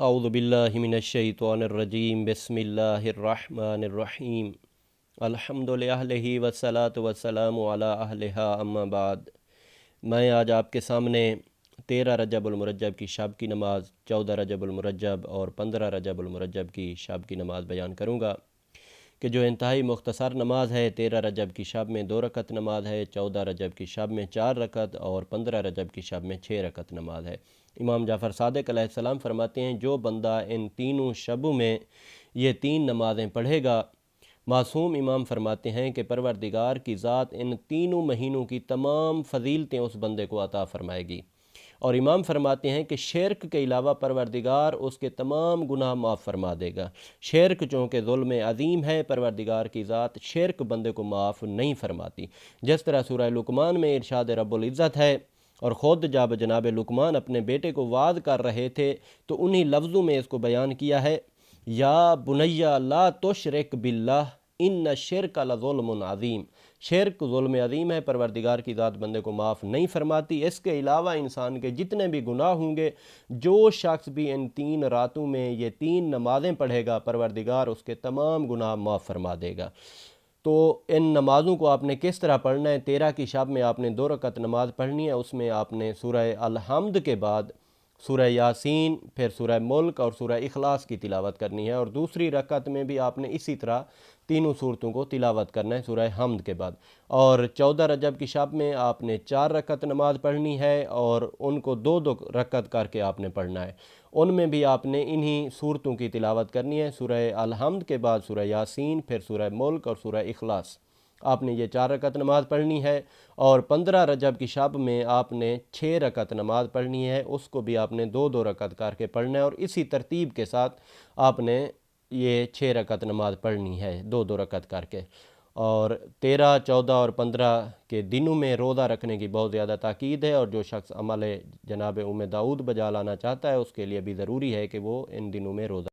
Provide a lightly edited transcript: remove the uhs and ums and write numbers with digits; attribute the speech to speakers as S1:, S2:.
S1: اعوذ باللہ من الشیطان الرجیم بسم اللہ الرحمن الرحیم الحمد للہ والصلاة والسلام علی اہلہا اما بعد۔ میں آج آپ کے سامنے 13 رجب المرجب کی شب کی نماز، 14 رجب المرجب اور 15 رجب المرجب کی شب کی نماز بیان کروں گا کہ جو انتہائی مختصر نماز ہے۔ 13 رجب کی شب میں 2 رکعت نماز ہے، 14 رجب کی شب میں 4 رکعت اور 15 رجب کی شب میں 6 رکعت نماز ہے۔ امام جعفر صادق علیہ السلام فرماتے ہیں جو بندہ ان تینوں شبوں میں یہ 3 نمازیں پڑھے گا، معصوم امام فرماتے ہیں کہ پروردگار کی ذات ان تینوں مہینوں کی تمام فضیلتیں اس بندے کو عطا فرمائے گی، اور امام فرماتے ہیں کہ شرک کے علاوہ پروردگار اس کے تمام گناہ معاف فرما دے گا۔ شرک چونکہ ظلم عظیم ہے، پروردگار کی ذات شرک بندے کو معاف نہیں فرماتی۔ جس طرح سورہ لقمان میں ارشاد رب العزت ہے، اور خود جب جناب لقمان اپنے بیٹے کو وعظ کر رہے تھے تو انہی لفظوں میں اس کو بیان کیا ہے، یا بنی لا تشرک باللہ ان الشرک لظلم عظیم۔ شرک ظلم عظیم ہے، پروردگار کی ذات بندے کو معاف نہیں فرماتی۔ اس کے علاوہ انسان کے جتنے بھی گناہ ہوں گے، جو شخص بھی ان 3 راتوں میں یہ 3 نمازیں پڑھے گا، پروردگار اس کے تمام گناہ معاف فرما دے گا۔ تو ان نمازوں کو آپ نے کس طرح پڑھنا ہے؟ 13 کی شب میں آپ نے 2 رکعت نماز پڑھنی ہے۔ اس میں آپ نے سورہ الحمد کے بعد سورہ یاسین، پھر سورہ ملک اور سورہ اخلاص کی تلاوت کرنی ہے، اور دوسری رکعت میں بھی آپ نے اسی طرح تینوں صورتوں کو تلاوت کرنا ہے سورہ حمد کے بعد۔ اور 14 رجب کی شب میں آپ نے 4 رکعت نماز پڑھنی ہے، اور ان کو 2 رکعت کر کے آپ نے پڑھنا ہے۔ ان میں بھی آپ نے انہی صورتوں کی تلاوت کرنی ہے، سورہ الحمد کے بعد سورہ یاسین، پھر سورہ ملک اور سورہ اخلاص۔ آپ نے یہ 4 رکعت نماز پڑھنی ہے، اور 15 رجب کی شب میں آپ نے 6 رکعت نماز پڑھنی ہے، اس کو بھی آپ نے 2 رکعت کر کے پڑھنا ہے، اور اسی ترتیب کے ساتھ آپ نے یہ 6 رکعت نماز پڑھنی ہے 2 رکعت کر کے۔ اور 13، 14 اور 15 کے دنوں میں روزہ رکھنے کی بہت زیادہ تاکید ہے، اور جو شخص عمل جناب داؤد بجا لانا چاہتا ہے اس کے لیے بھی ضروری ہے کہ وہ ان دنوں میں روزہ